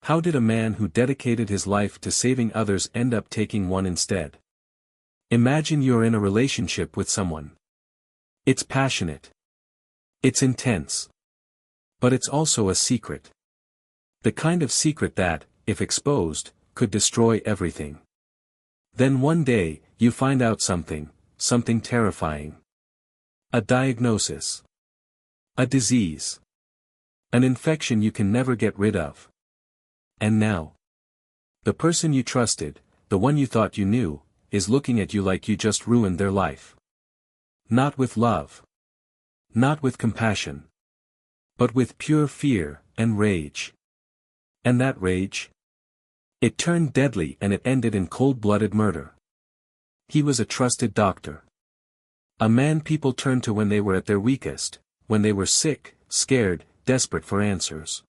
How did a man who dedicated his life to saving others end up taking one instead? Imagine you're in a relationship with someone. It's passionate. It's intense. But it's also a secret. The kind of secret that, if exposed, could destroy everything. Then one day, you find out something terrifying. A diagnosis. A disease. An infection you can never get rid of. And now, the person you trusted, the one you thought you knew, is looking at you like you just ruined their life. Not with love. Not with compassion. But with pure fear and rage. And that rage? It turned deadly and it ended in cold-blooded murder. He was a trusted doctor. A man people turned to when they were at their weakest, when they were sick, scared, desperate for answers.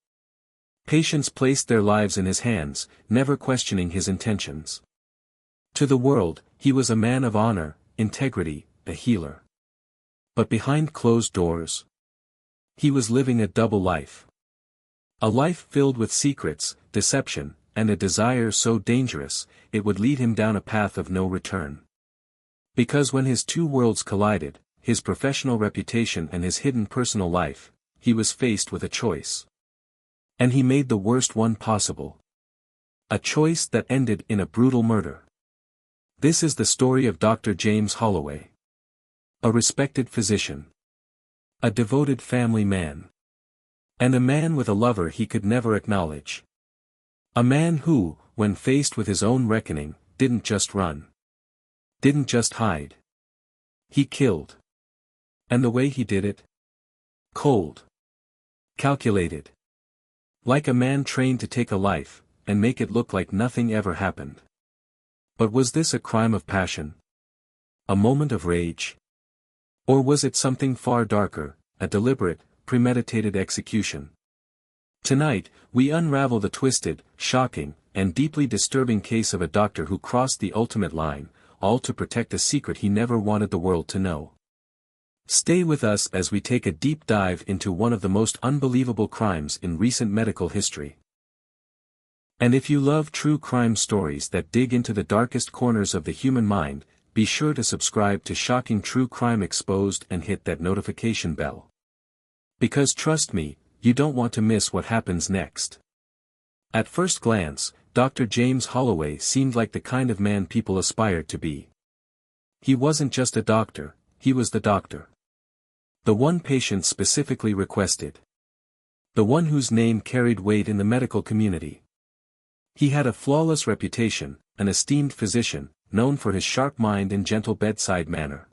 Patients placed their lives in his hands, never questioning his intentions. To the world, he was a man of honor, integrity, a healer. But behind closed doors, he was living a double life. A life filled with secrets, deception, and a desire so dangerous, it would lead him down a path of no return. Because when his two worlds collided, his professional reputation and his hidden personal life, he was faced with a choice. And he made the worst one possible. A choice that ended in a brutal murder. This is the story of Dr. James Holloway. A respected physician. A devoted family man. And a man with a lover he could never acknowledge. A man who, when faced with his own reckoning, didn't just run. Didn't just hide. He killed. And the way he did it? Cold. Calculated. Like a man trained to take a life, and make it look like nothing ever happened. But was this a crime of passion? A moment of rage? Or was it something far darker, a deliberate, premeditated execution? Tonight, we unravel the twisted, shocking, and deeply disturbing case of a doctor who crossed the ultimate line, all to protect a secret he never wanted the world to know. Stay with us as we take a deep dive into one of the most unbelievable crimes in recent medical history. And if you love true crime stories that dig into the darkest corners of the human mind, be sure to subscribe to Shocking True Crime Exposed and hit that notification bell. Because trust me, you don't want to miss what happens next. At first glance, Dr. James Holloway seemed like the kind of man people aspired to be. He wasn't just a doctor, he was the doctor. The one patients specifically requested. The one whose name carried weight in the medical community. He had a flawless reputation, an esteemed physician, known for his sharp mind and gentle bedside manner.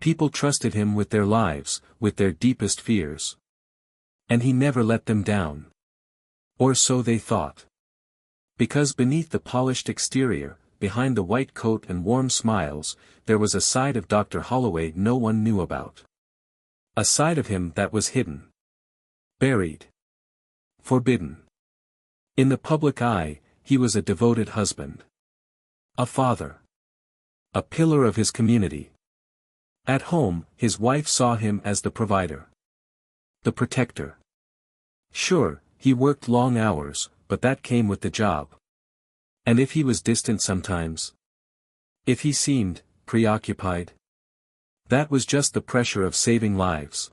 People trusted him with their lives, with their deepest fears. And he never let them down. Or so they thought. Because beneath the polished exterior, behind the white coat and warm smiles, there was a side of Dr. Holloway no one knew about. A side of him that was hidden. Buried. Forbidden. In the public eye, he was a devoted husband. A father. A pillar of his community. At home, his wife saw him as the provider. The protector. Sure, he worked long hours, but that came with the job. And if he was distant sometimes? If he seemed preoccupied? That was just the pressure of saving lives.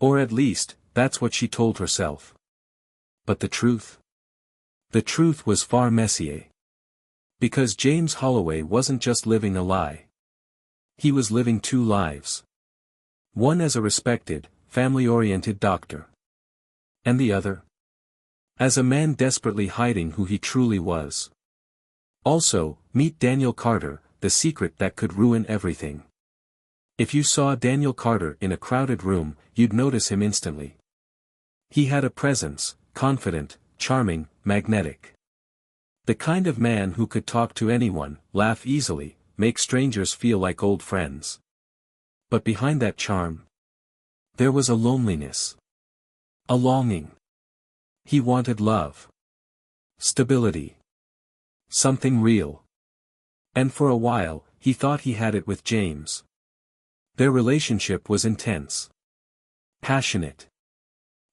Or at least, that's what she told herself. But the truth? The truth was far messier. Because James Holloway wasn't just living a lie. He was living two lives. One as a respected, family-oriented doctor. And the other? As a man desperately hiding who he truly was. Also, meet Daniel Carter, the secret that could ruin everything. If you saw Daniel Carter in a crowded room, you'd notice him instantly. He had a presence, confident, charming, magnetic. The kind of man who could talk to anyone, laugh easily, make strangers feel like old friends. But behind that charm, there was a loneliness. A longing. He wanted love. Stability. Something real. And for a while, he thought he had it with James. Their relationship was intense. Passionate.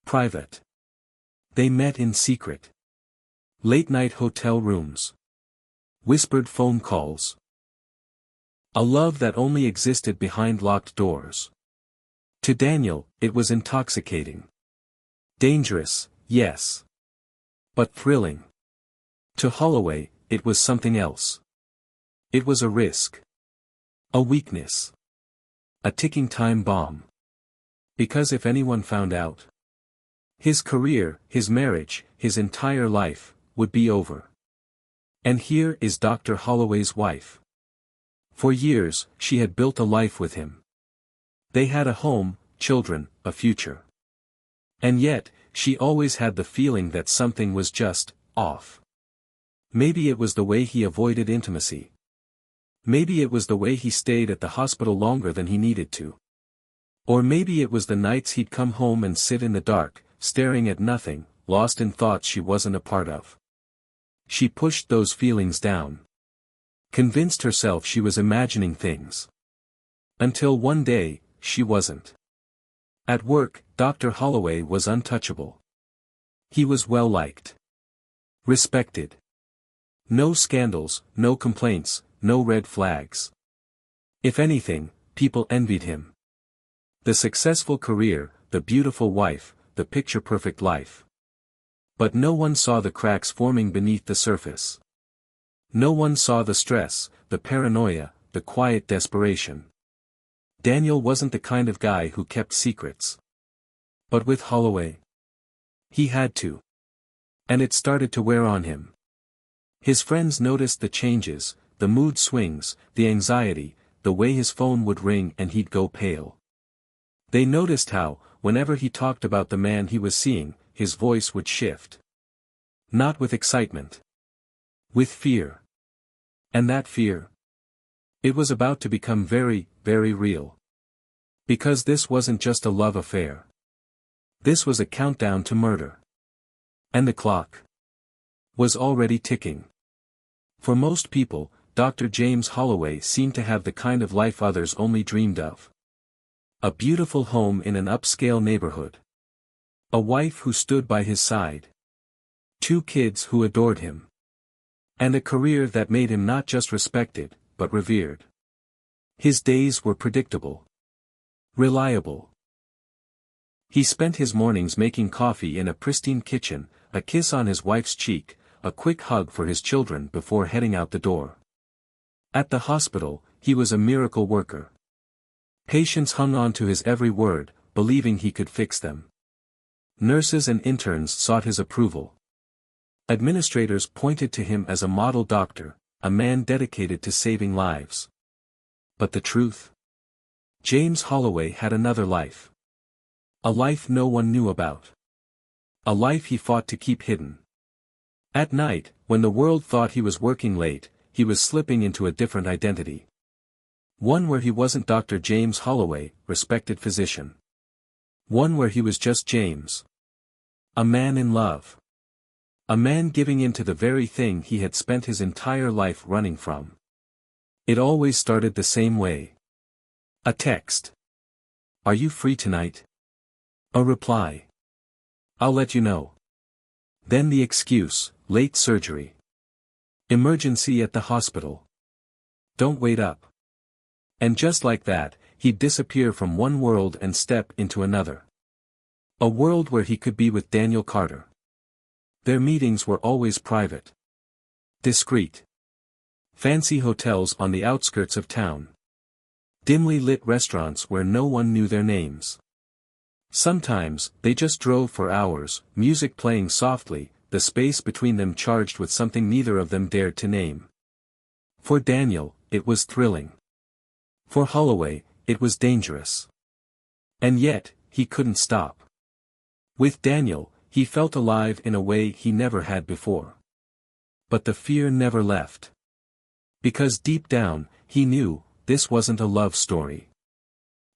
Private. They met in secret. Late-night hotel rooms. Whispered phone calls. A love that only existed behind locked doors. To Daniel, it was intoxicating. Dangerous, yes. But thrilling. To Holloway, it was something else. It was a risk. A weakness. A ticking time bomb. Because if anyone found out, his career, his marriage, his entire life, would be over. And here is Dr. Holloway's wife. For years, she had built a life with him. They had a home, children, a future. And yet, she always had the feeling that something was just off. Maybe it was the way he avoided intimacy. Maybe it was the way he stayed at the hospital longer than he needed to. Or maybe it was the nights he'd come home and sit in the dark, staring at nothing, lost in thoughts she wasn't a part of. She pushed those feelings down. Convinced herself she was imagining things. Until one day, she wasn't. At work, Dr. Holloway was untouchable. He was well liked. Respected. No scandals, no complaints, no red flags. If anything, people envied him. The successful career, the beautiful wife, the picture-perfect life. But no one saw the cracks forming beneath the surface. No one saw the stress, the paranoia, the quiet desperation. Daniel wasn't the kind of guy who kept secrets. But with Holloway, he had to. And it started to wear on him. His friends noticed the changes, the mood swings, the anxiety, the way his phone would ring and he'd go pale. They noticed how, whenever he talked about the man he was seeing, his voice would shift. Not with excitement. With fear. And that fear? It was about to become very, very real. Because this wasn't just a love affair. This was a countdown to murder. And the clock was already ticking. For most people, Dr. James Holloway seemed to have the kind of life others only dreamed of. A beautiful home in an upscale neighborhood. A wife who stood by his side. 2 kids who adored him. And a career that made him not just respected, but revered. His days were predictable. Reliable. He spent his mornings making coffee in a pristine kitchen, a kiss on his wife's cheek, a quick hug for his children before heading out the door. At the hospital, he was a miracle worker. Patients hung on to his every word, believing he could fix them. Nurses and interns sought his approval. Administrators pointed to him as a model doctor, a man dedicated to saving lives. But the truth? James Holloway had another life. A life no one knew about. A life he fought to keep hidden. At night, when the world thought he was working late, he was slipping into a different identity. One where he wasn't Dr. James Holloway, respected physician. One where he was just James. A man in love. A man giving in to the very thing he had spent his entire life running from. It always started the same way. A text. Are you free tonight? A reply. I'll let you know. Then the excuse, late surgery. Emergency at the hospital. Don't wait up. And just like that, he'd disappear from one world and step into another. A world where he could be with Daniel Carter. Their meetings were always private. Discreet. Fancy hotels on the outskirts of town. Dimly lit restaurants where no one knew their names. Sometimes, they just drove for hours, music playing softly, the space between them charged with something neither of them dared to name. For Daniel, it was thrilling. For Holloway, it was dangerous. And yet, he couldn't stop. With Daniel, he felt alive in a way he never had before. But the fear never left. Because deep down, he knew, this wasn't a love story.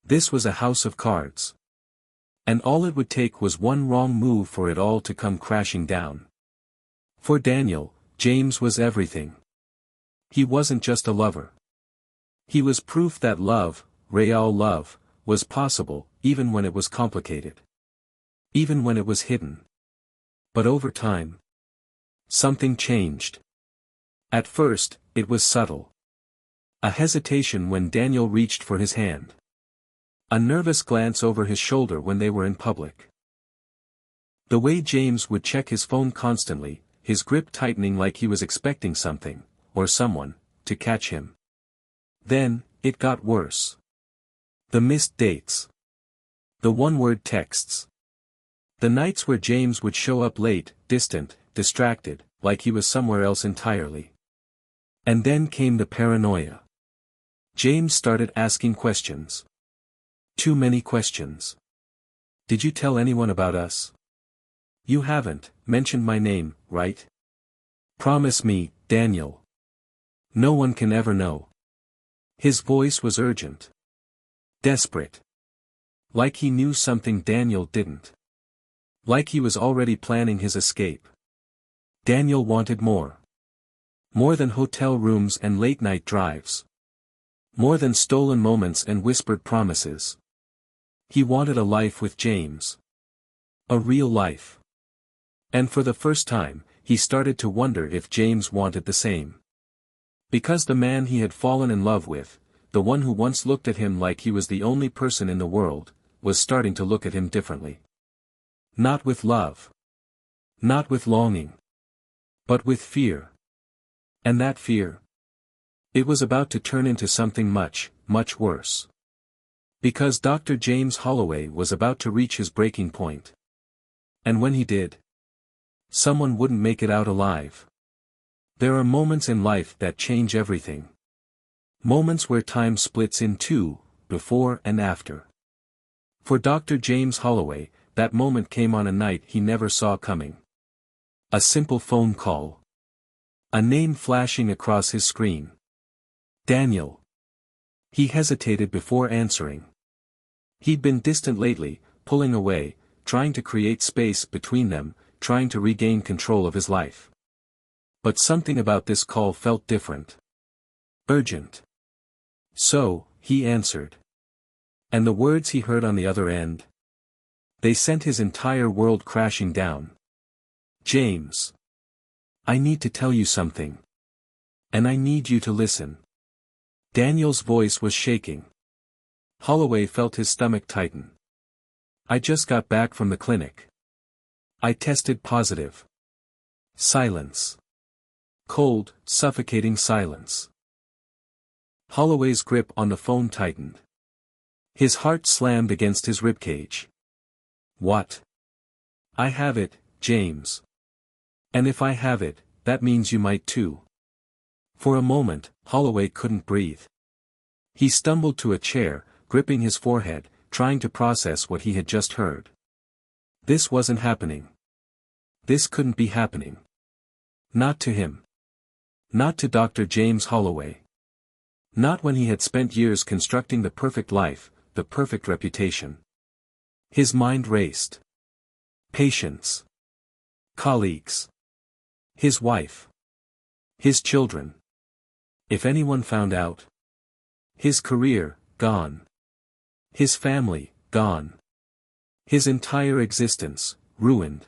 This was a house of cards. And all it would take was one wrong move for it all to come crashing down. For Daniel, James was everything. He wasn't just a lover. He was proof that love, real love, was possible, even when it was complicated. Even when it was hidden. But over time, Something changed. At first, it was subtle. A hesitation when Daniel reached for his hand. A nervous glance over his shoulder when they were in public. The way James would check his phone constantly, his grip tightening like he was expecting something, or someone, to catch him. Then, it got worse. The missed dates. The one-word texts. The nights where James would show up late, distant, distracted, like he was somewhere else entirely. And then came the paranoia. James started asking questions. Too many questions. Did you tell anyone about us? You haven't mentioned my name, right? Promise me, Daniel. No one can ever know. His voice was urgent. Desperate. Like he knew something Daniel didn't. Like he was already planning his escape. Daniel wanted more. More than hotel rooms and late-night drives. More than stolen moments and whispered promises. He wanted a life with James. A real life. And for the first time, he started to wonder if James wanted the same. Because the man he had fallen in love with, the one who once looked at him like he was the only person in the world, was starting to look at him differently. Not with love. Not with longing. But with fear. And that fear? It was about to turn into something much, much worse. Because Dr. James Holloway was about to reach his breaking point. And when he did, someone wouldn't make it out alive. There are moments in life that change everything. Moments where time splits in two, before and after. For Dr. James Holloway, that moment came on a night he never saw coming. A simple phone call. A name flashing across his screen. Daniel. He hesitated before answering. He'd been distant lately, pulling away, trying to create space between them, trying to regain control of his life. But something about this call felt different. Urgent. So, he answered. And the words he heard on the other end? They sent his entire world crashing down. James. I need to tell you something. And I need you to listen. Daniel's voice was shaking. Holloway felt his stomach tighten. I just got back from the clinic. I tested positive. Silence. Cold, suffocating silence. Holloway's grip on the phone tightened. His heart slammed against his ribcage. What? I have it, James. And if I have it, that means you might too. For a moment, Holloway couldn't breathe. He stumbled to a chair, gripping his forehead, trying to process what he had just heard. This wasn't happening. This couldn't be happening. Not to him. Not to Dr. James Holloway. Not when he had spent years constructing the perfect life, the perfect reputation. His mind raced. Patients. Colleagues. His wife. His children. If anyone found out. His career, gone. His family, gone. His entire existence, ruined.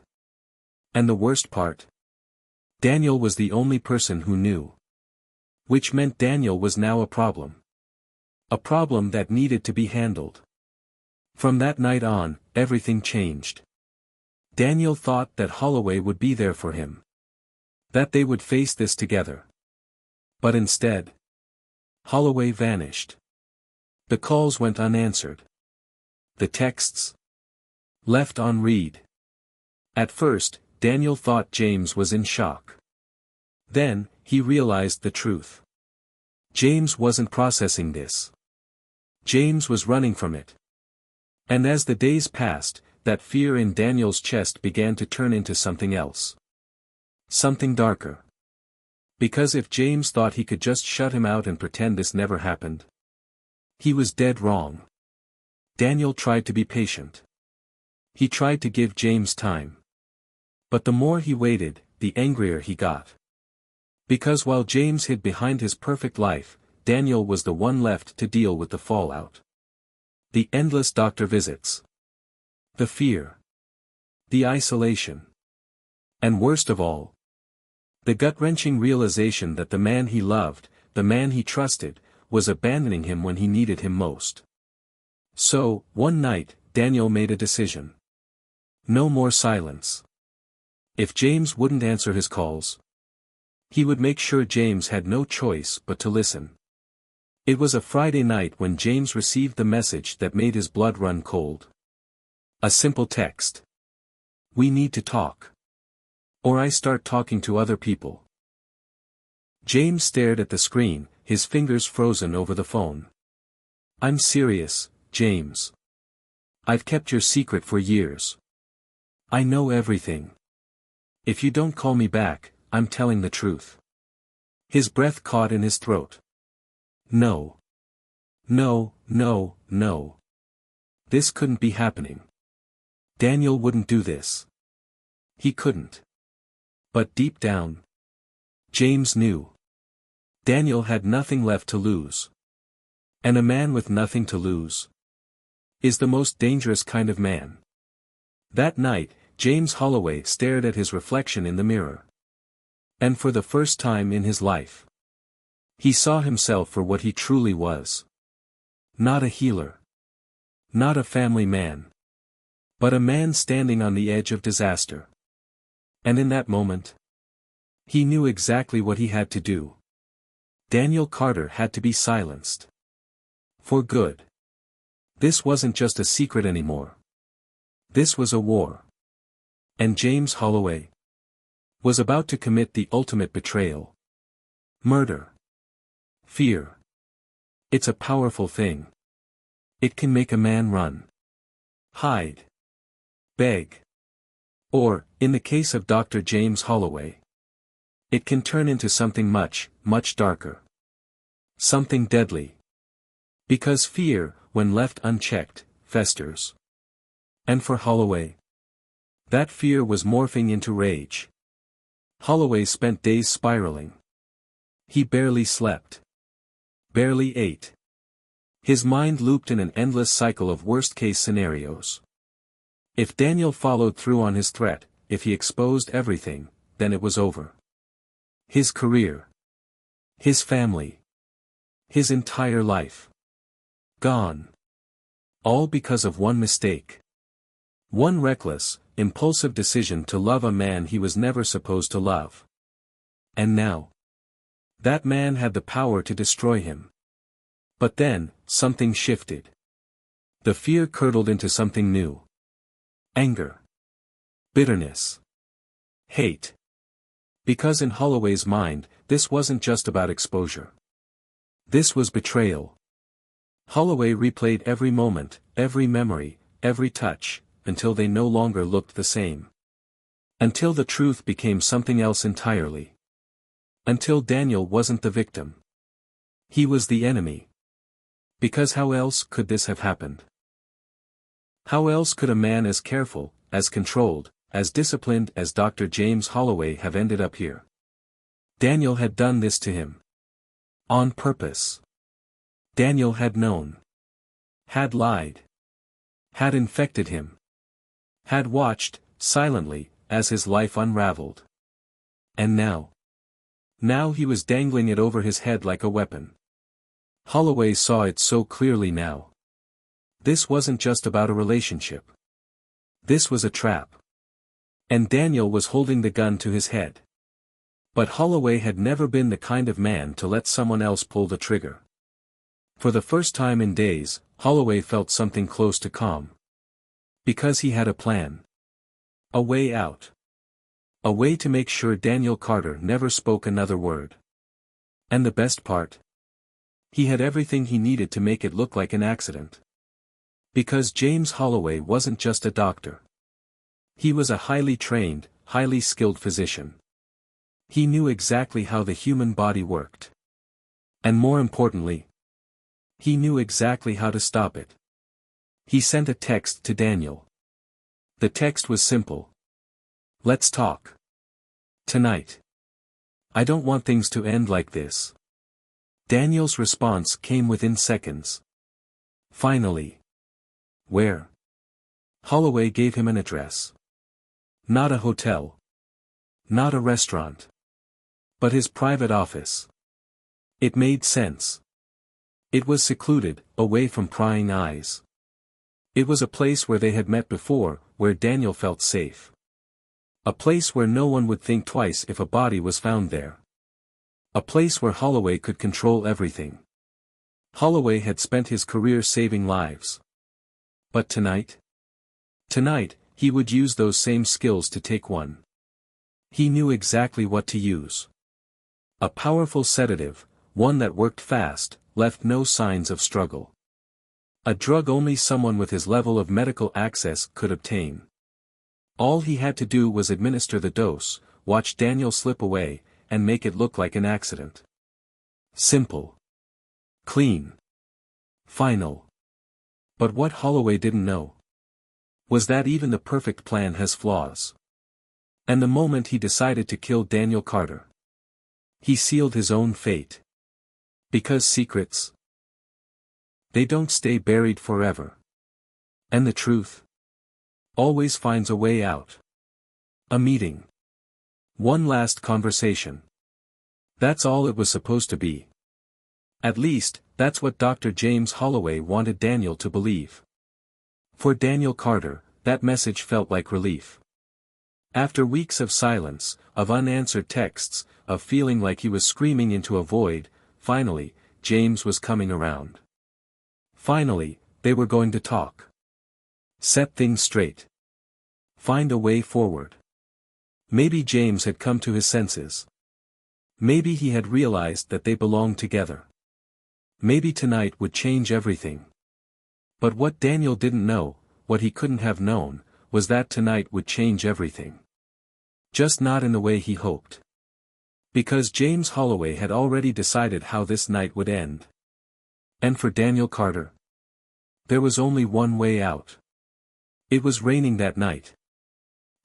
And the worst part? Daniel was the only person who knew. Which meant Daniel was now a problem. A problem that needed to be handled. From that night on, everything changed. Daniel thought that Holloway would be there for him. That they would face this together. But instead, Holloway vanished. The calls went unanswered. The texts left unread. At first, Daniel thought James was in shock. Then, he realized the truth. James wasn't processing this. James was running from it. And as the days passed, that fear in Daniel's chest began to turn into something else. Something darker. Because if James thought he could just shut him out and pretend this never happened, he was dead wrong. Daniel tried to be patient. He tried to give James time. But the more he waited, the angrier he got. Because while James hid behind his perfect life, Daniel was the one left to deal with the fallout. The endless doctor visits. The fear. The isolation. And worst of all, The gut-wrenching realization that the man he loved, the man he trusted, was abandoning him when he needed him most. So, one night, Daniel made a decision. No more silence. If James wouldn't answer his calls, he would make sure James had no choice but to listen. It was a Friday night when James received the message that made his blood run cold. A simple text. "We need to talk. Or I start talking to other people." James stared at the screen, his fingers frozen over the phone. "I'm serious, James. I've kept your secret for years. I know everything. If you don't call me back, I'm telling the truth." His breath caught in his throat. No. No, no, no. This couldn't be happening. Daniel wouldn't do this. He couldn't. But deep down, James knew. Daniel had nothing left to lose. And a man with nothing to lose is the most dangerous kind of man. That night, James Holloway stared at his reflection in the mirror. And for the first time in his life, he saw himself for what he truly was. Not a healer. Not a family man. But a man standing on the edge of disaster. And in that moment, he knew exactly what he had to do. Daniel Carter had to be silenced. For good. This wasn't just a secret anymore. This was a war. And James Holloway was about to commit the ultimate betrayal. Murder. Fear. It's a powerful thing. It can make a man run. Hide. Beg. Or, in the case of Dr. James Holloway, it can turn into something much, much darker. Something deadly. Because fear, when left unchecked, festers. And for Holloway, that fear was morphing into rage. Holloway spent days spiraling. He barely slept. Barely ate. His mind looped in an endless cycle of worst-case scenarios. If Daniel followed through on his threat, if he exposed everything, then it was over. His career. His family. His entire life. Gone. All because of one mistake. One reckless, impulsive decision to love a man he was never supposed to love. And now, that man had the power to destroy him. But then, something shifted. The fear curdled into something new. Anger. Bitterness. Hate. Because in Holloway's mind, this wasn't just about exposure. This was betrayal. Holloway replayed every moment, every memory, every touch, until they no longer looked the same. Until the truth became something else entirely. Until Daniel wasn't the victim. He was the enemy. Because how else could this have happened? How else could a man as careful, as controlled, as disciplined as Dr. James Holloway have ended up here? Daniel had done this to him. On purpose. Daniel had known. Had lied. Had infected him. Had watched, silently, as his life unraveled. And now. Now he was dangling it over his head like a weapon. Holloway saw it so clearly now. This wasn't just about a relationship. This was a trap. And Daniel was holding the gun to his head. But Holloway had never been the kind of man to let someone else pull the trigger. For the first time in days, Holloway felt something close to calm. Because he had a plan. A way out. A way to make sure Daniel Carter never spoke another word. And the best part? He had everything he needed to make it look like an accident. Because James Holloway wasn't just a doctor. He was a highly trained, highly skilled physician. He knew exactly how the human body worked. And more importantly, he knew exactly how to stop it. He sent a text to Daniel. The text was simple. Let's talk. Tonight. I don't want things to end like this. Daniel's response came within seconds. Finally. Where? Holloway gave him an address. Not a hotel. Not a restaurant. But his private office. It made sense. It was secluded, away from prying eyes. It was a place where they had met before, where Daniel felt safe. A place where no one would think twice if a body was found there. A place where Holloway could control everything. Holloway had spent his career saving lives. But tonight? Tonight, he would use those same skills to take one. He knew exactly what to use. A powerful sedative, one that worked fast, left no signs of struggle. A drug only someone with his level of medical access could obtain. All he had to do was administer the dose, watch Daniel slip away, and make it look like an accident. Simple. Clean. Final. But what Holloway didn't know was that even the perfect plan has flaws. And the moment he decided to kill Daniel Carter, he sealed his own fate. Because secrets, they don't stay buried forever. And the truth always finds a way out. A meeting. One last conversation. That's all it was supposed to be. At least, that's what Dr. James Holloway wanted Daniel to believe. For Daniel Carter, that message felt like relief. After weeks of silence, of unanswered texts, of feeling like he was screaming into a void, finally, James was coming around. Finally, they were going to talk. Set things straight. Find a way forward. Maybe James had come to his senses. Maybe he had realized that they belonged together. Maybe tonight would change everything. But what Daniel didn't know, what he couldn't have known, was that tonight would change everything. Just not in the way he hoped. Because James Holloway had already decided how this night would end. And for Daniel Carter, there was only one way out. It was raining that night.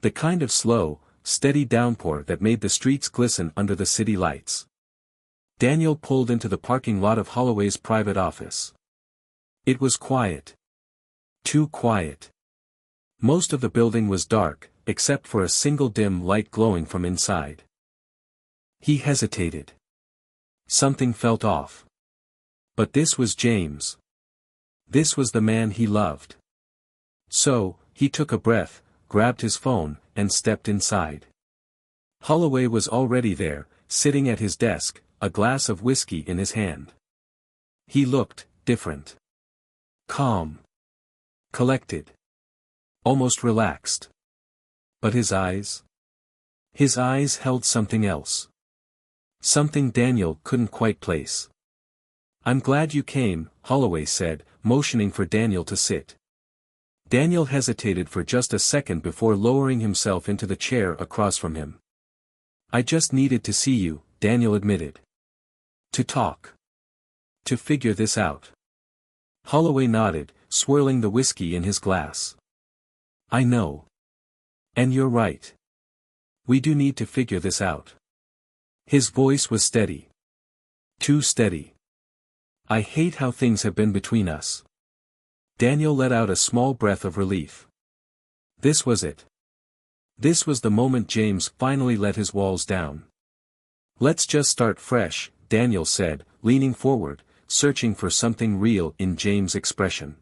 The kind of slow, steady downpour that made the streets glisten under the city lights. Daniel pulled into the parking lot of Holloway's private office. It was quiet. Too quiet. Most of the building was dark, except for a single dim light glowing from inside. He hesitated. Something felt off. But this was James. This was the man he loved. So, he took a breath, grabbed his phone, and stepped inside. Holloway was already there, sitting at his desk, a glass of whiskey in his hand. He looked different. Calm. Collected. Almost relaxed. But his eyes? His eyes held something else. Something Daniel couldn't quite place. "I'm glad you came," Holloway said, motioning for Daniel to sit. Daniel hesitated for just a second before lowering himself into the chair across from him. "I just needed to see you," Daniel admitted. "To talk. To figure this out." Holloway nodded, swirling the whiskey in his glass. "I know. And you're right. We do need to figure this out." His voice was steady. Too steady. "I hate how things have been between us." Daniel let out a small breath of relief. This was it. This was the moment James finally let his walls down. "Let's just start fresh," Daniel said, leaning forward, searching for something real in James' expression.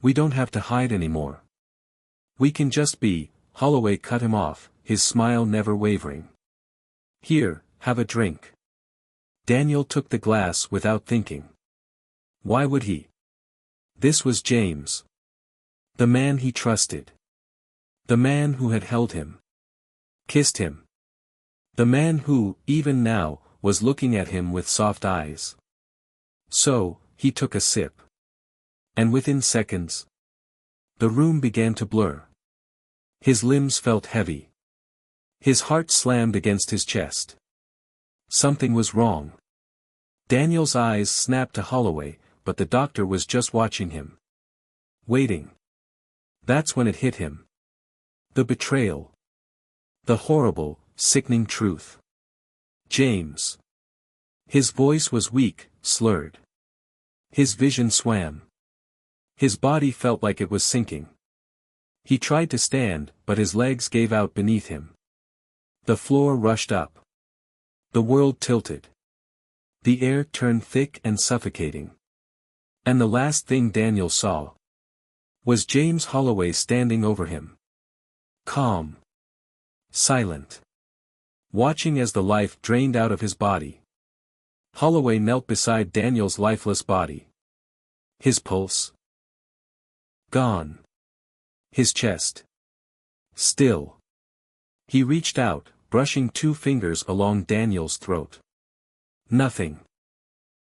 "We don't have to hide anymore. We can just be." Holloway cut him off, his smile never wavering. "Here, have a drink." Daniel took the glass without thinking. Why would he? This was James. The man he trusted. The man who had held him. Kissed him. The man who, even now, was looking at him with soft eyes. So, he took a sip. And within seconds, the room began to blur. His limbs felt heavy. His heart slammed against his chest. Something was wrong. Daniel's eyes snapped to Holloway, but the doctor was just watching him. Waiting. That's when it hit him. The betrayal. The horrible, sickening truth. James. His voice was weak, slurred. His vision swam. His body felt like it was sinking. He tried to stand, but his legs gave out beneath him. The floor rushed up. The world tilted. The air turned thick and suffocating. And the last thing Daniel saw was James Holloway standing over him. Calm. Silent. Watching as the life drained out of his body. Holloway knelt beside Daniel's lifeless body. His pulse gone. His chest still. He reached out, brushing 2 fingers along Daniel's throat. Nothing.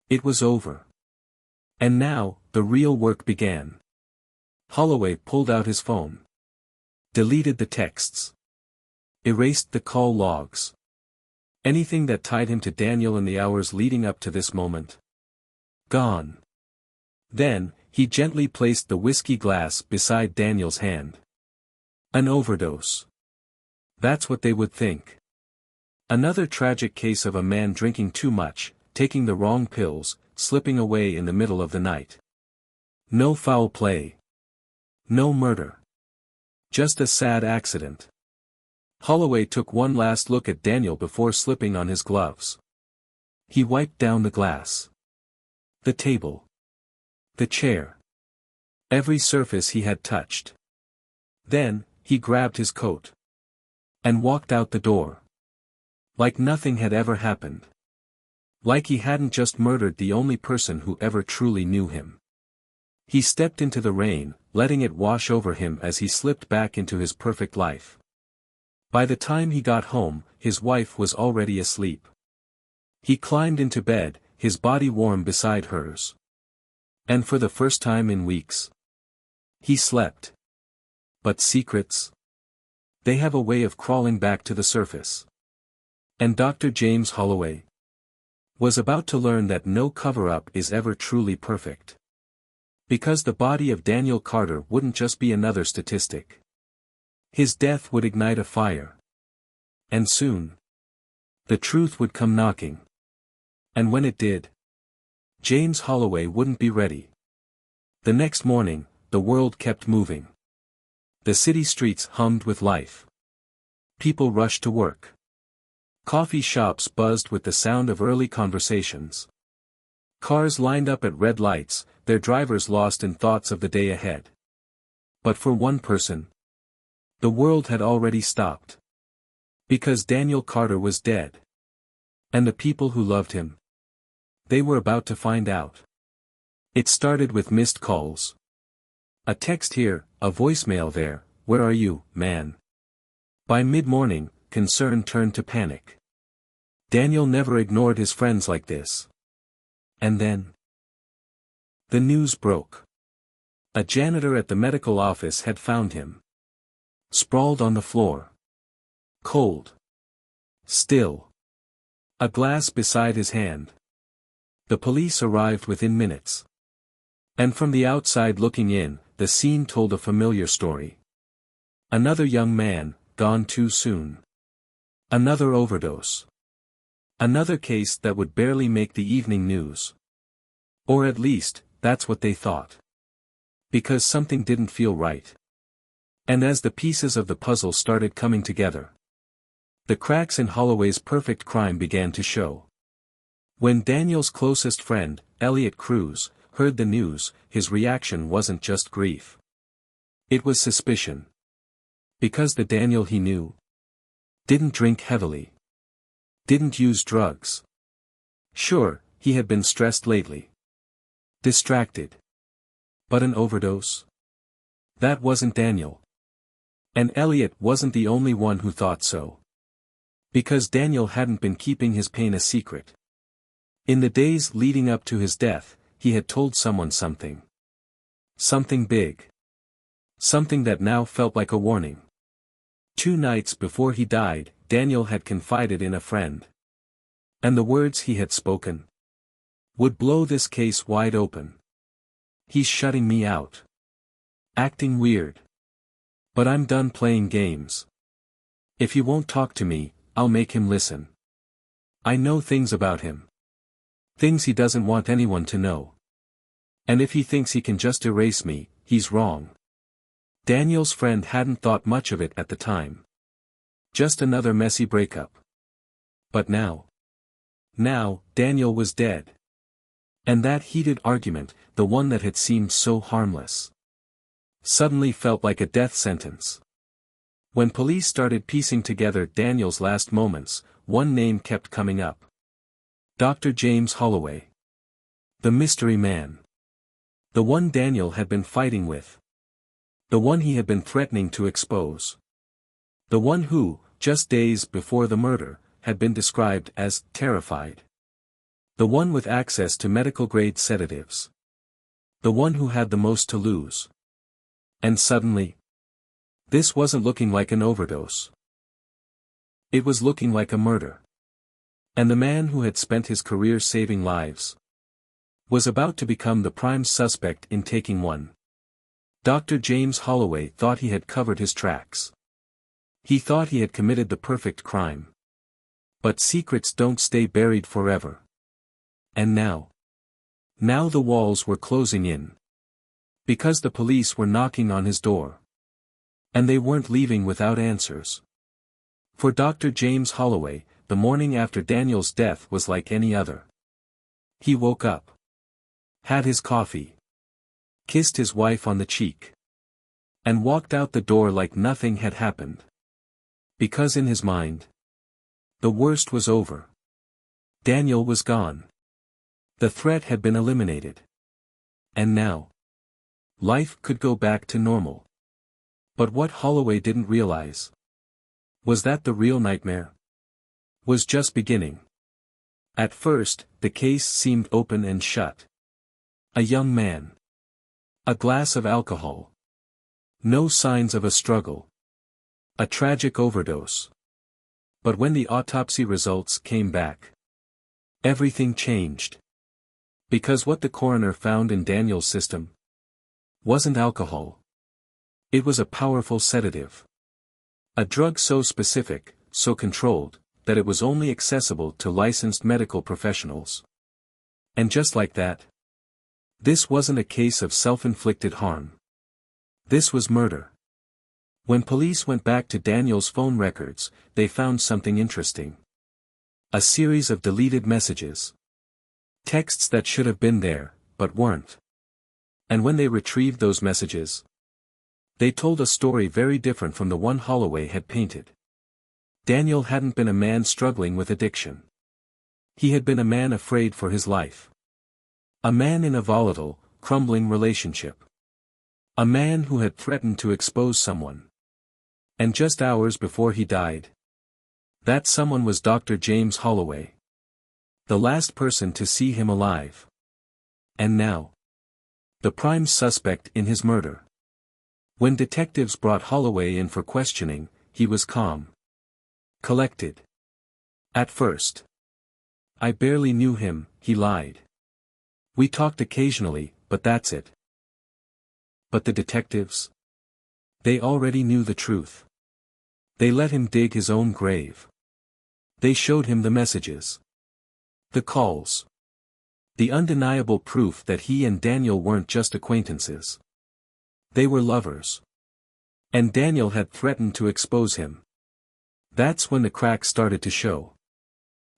It was over. And now, the real work began. Holloway pulled out his phone. Deleted the texts. Erased the call logs. Anything that tied him to Daniel in the hours leading up to this moment. Gone. Then, he gently placed the whiskey glass beside Daniel's hand. An overdose. That's what they would think. Another tragic case of a man drinking too much, taking the wrong pills, slipping away in the middle of the night. No foul play. No murder. Just a sad accident. Holloway took one last look at Daniel before slipping on his gloves. He wiped down the glass. The table. The chair. Every surface he had touched. Then, he grabbed his coat. And walked out the door. Like nothing had ever happened. Like he hadn't just murdered the only person who ever truly knew him. He stepped into the rain, letting it wash over him as he slipped back into his perfect life. By the time he got home, his wife was already asleep. He climbed into bed, his body warm beside hers. And for the first time in weeks, he slept. But secrets? They have a way of crawling back to the surface. And Dr. James Holloway was about to learn that no cover-up is ever truly perfect. Because the body of Daniel Carter wouldn't just be another statistic. His death would ignite a fire. And soon, the truth would come knocking. And when it did, James Holloway wouldn't be ready. The next morning, the world kept moving. The city streets hummed with life. People rushed to work. Coffee shops buzzed with the sound of early conversations. Cars lined up at red lights, their drivers lost in thoughts of the day ahead. But for one person, the world had already stopped. Because Daniel Carter was dead. And the people who loved him, they were about to find out. It started with missed calls. A text here, a voicemail there, where are you, man? By mid-morning, concern turned to panic. Daniel never ignored his friends like this. And then, the news broke. A janitor at the medical office had found him. Sprawled on the floor. Cold. Still. A glass beside his hand. The police arrived within minutes. And from the outside looking in, the scene told a familiar story. Another young man, gone too soon. Another overdose. Another case that would barely make the evening news. Or at least, that's what they thought. Because something didn't feel right. And as the pieces of the puzzle started coming together, the cracks in Holloway's perfect crime began to show. When Daniel's closest friend, Elliot Cruz, heard the news, his reaction wasn't just grief. It was suspicion. Because the Daniel he knew didn't drink heavily. Didn't use drugs. Sure, he had been stressed lately. Distracted. But an overdose? That wasn't Daniel. And Elliot wasn't the only one who thought so. Because Daniel hadn't been keeping his pain a secret. In the days leading up to his death, he had told someone something. Something big. Something that now felt like a warning. 2 nights before he died, Daniel had confided in a friend. And the words he had spoken would blow this case wide open. He's shutting me out. Acting weird. But I'm done playing games. If he won't talk to me, I'll make him listen. I know things about him. Things he doesn't want anyone to know. And if he thinks he can just erase me, he's wrong. Daniel's friend hadn't thought much of it at the time. Just another messy breakup. But now, Now, Daniel was dead. And that heated argument, the one that had seemed so harmless, suddenly felt like a death sentence. When police started piecing together Daniel's last moments, one name kept coming up. Dr. James Holloway. The mystery man. The one Daniel had been fighting with. The one he had been threatening to expose. The one who, just days before the murder, had been described as terrified. The one with access to medical-grade sedatives. The one who had the most to lose. And suddenly, this wasn't looking like an overdose. It was looking like a murder. And the man who had spent his career saving lives was about to become the prime suspect in taking one. Dr. James Holloway thought he had covered his tracks. He thought he had committed the perfect crime. But secrets don't stay buried forever. And now the walls were closing in. Because the police were knocking on his door. And they weren't leaving without answers. For Dr. James Holloway, the morning after Daniel's death was like any other. He woke up. Had his coffee. Kissed his wife on the cheek. And walked out the door like nothing had happened. Because in his mind, the worst was over. Daniel was gone. The threat had been eliminated. And now, life could go back to normal. But what Holloway didn't realize was that the real nightmare was just beginning. At first, the case seemed open and shut. A young man. A glass of alcohol. No signs of a struggle. A tragic overdose. But when the autopsy results came back, everything changed. Because what the coroner found in Daniel's system wasn't alcohol. It was a powerful sedative. A drug so specific, so controlled, that it was only accessible to licensed medical professionals. And just like that, this wasn't a case of self-inflicted harm. This was murder. When police went back to Daniel's phone records, they found something interesting. A series of deleted messages. Texts that should have been there, but weren't. And when they retrieved those messages, they told a story very different from the one Holloway had painted. Daniel hadn't been a man struggling with addiction. He had been a man afraid for his life. A man in a volatile, crumbling relationship. A man who had threatened to expose someone. And just hours before he died, that someone was Dr. James Holloway. The last person to see him alive. And now, the prime suspect in his murder. When detectives brought Holloway in for questioning, he was calm. Collected. At first. I barely knew him, he lied. We talked occasionally, but that's it. But the detectives? They already knew the truth. They let him dig his own grave. They showed him the messages. The calls. The undeniable proof that he and Daniel weren't just acquaintances. They were lovers. And Daniel had threatened to expose him. That's when the cracks started to show.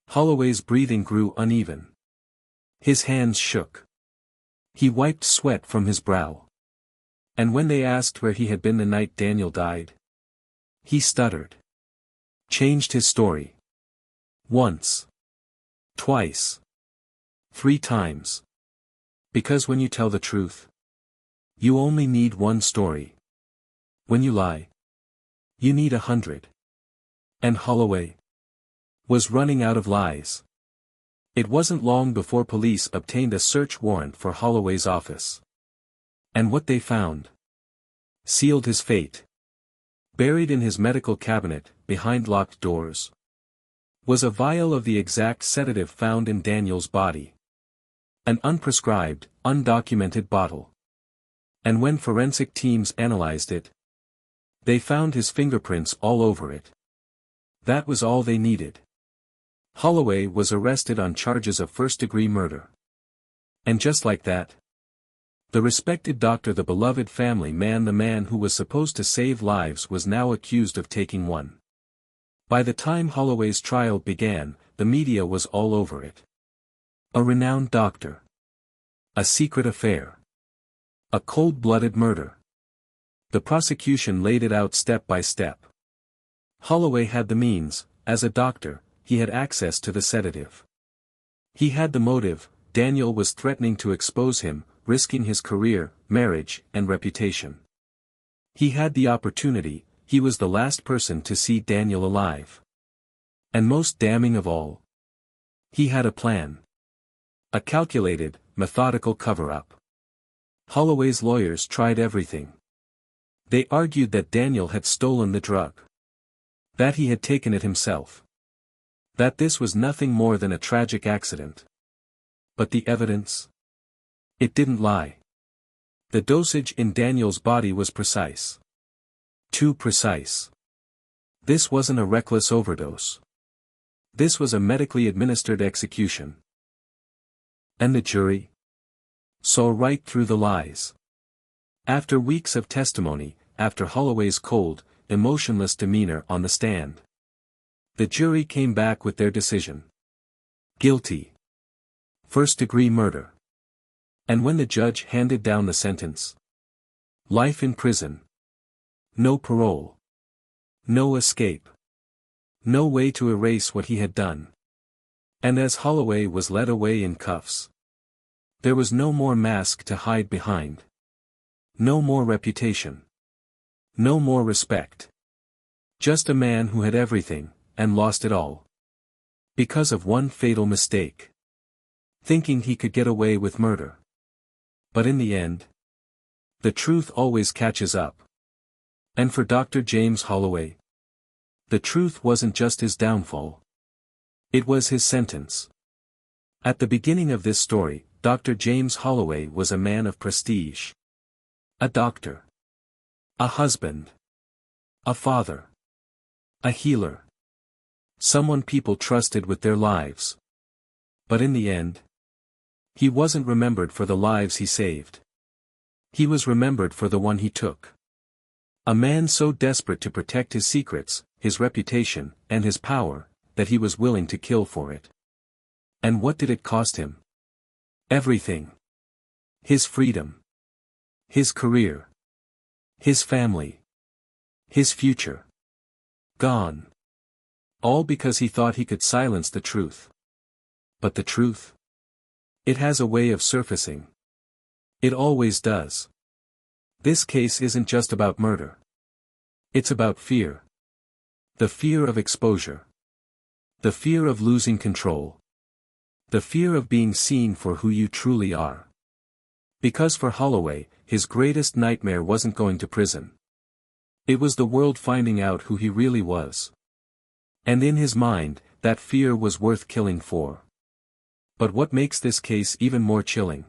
Holloway's breathing grew uneven. His hands shook. He wiped sweat from his brow. And when they asked where he had been the night Daniel died, he stuttered. Changed his story. Once. Twice. 3 times. Because when you tell the truth, you only need one story. When you lie, you need 100. And Holloway was running out of lies. It wasn't long before police obtained a search warrant for Holloway's office. And what they found sealed his fate. Buried in his medical cabinet, behind locked doors, was a vial of the exact sedative found in Daniel's body. An unprescribed, undocumented bottle. And when forensic teams analyzed it, they found his fingerprints all over it. That was all they needed. Holloway was arrested on charges of first-degree murder. And just like that, the respected doctor, the beloved family man, the man who was supposed to save lives, was now accused of taking one. By the time Holloway's trial began, the media was all over it. A renowned doctor. A secret affair. A cold-blooded murder. The prosecution laid it out step by step. Holloway had the means, as a doctor, he had access to the sedative. He had the motive, Daniel was threatening to expose him, risking his career, marriage, and reputation. He had the opportunity, he was the last person to see Daniel alive. And most damning of all, he had a plan. A calculated, methodical cover-up. Holloway's lawyers tried everything. They argued that Daniel had stolen the drug. That he had taken it himself. That this was nothing more than a tragic accident. But the evidence? It didn't lie. The dosage in Daniel's body was precise. Too precise. This wasn't a reckless overdose. This was a medically administered execution. And the jury? Saw right through the lies. After weeks of testimony, after Holloway's cold, emotionless demeanor on the stand, the jury came back with their decision. Guilty. First-degree murder. And when the judge handed down the sentence, life in prison. No parole. No escape. No way to erase what he had done. And as Holloway was led away in cuffs, there was no more mask to hide behind. No more reputation. No more respect. Just a man who had everything, and lost it all. Because of one fatal mistake. Thinking he could get away with murder. But in the end, the truth always catches up. And for Dr. James Holloway, the truth wasn't just his downfall. It was his sentence. At the beginning of this story, Dr. James Holloway was a man of prestige. A doctor. A husband. A father. A healer. Someone people trusted with their lives. But in the end, he wasn't remembered for the lives he saved. He was remembered for the one he took. A man so desperate to protect his secrets, his reputation, and his power, that he was willing to kill for it. And what did it cost him? Everything. His freedom. His career. His family. His future. Gone. All because he thought he could silence the truth. But the truth? It has a way of surfacing. It always does. This case isn't just about murder. It's about fear. The fear of exposure. The fear of losing control. The fear of being seen for who you truly are. Because for Holloway, his greatest nightmare wasn't going to prison. It was the world finding out who he really was. And in his mind, that fear was worth killing for. But what makes this case even more chilling?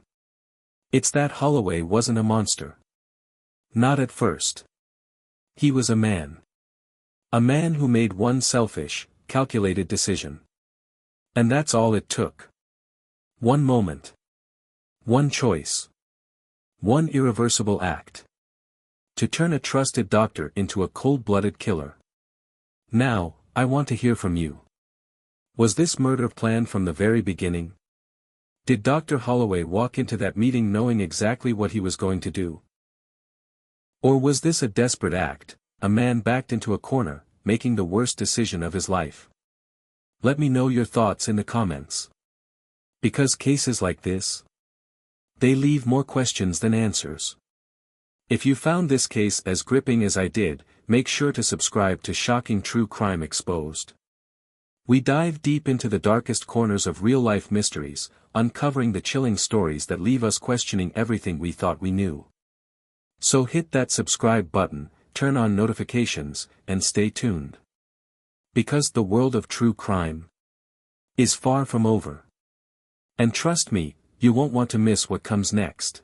It's that Holloway wasn't a monster. Not at first. He was a man. A man who made one selfish, calculated decision. And that's all it took. One moment. One choice. One irreversible act. To turn a trusted doctor into a cold-blooded killer. Now, I want to hear from you. Was this murder planned from the very beginning? Did Dr. Holloway walk into that meeting knowing exactly what he was going to do? Or was this a desperate act, a man backed into a corner, making the worst decision of his life? Let me know your thoughts in the comments. Because cases like this, they leave more questions than answers. If you found this case as gripping as I did, make sure to subscribe to Shocking True Crime Exposed. We dive deep into the darkest corners of real-life mysteries, uncovering the chilling stories that leave us questioning everything we thought we knew. So hit that subscribe button, turn on notifications, and stay tuned. Because the world of true crime is far from over. And trust me, you won't want to miss what comes next.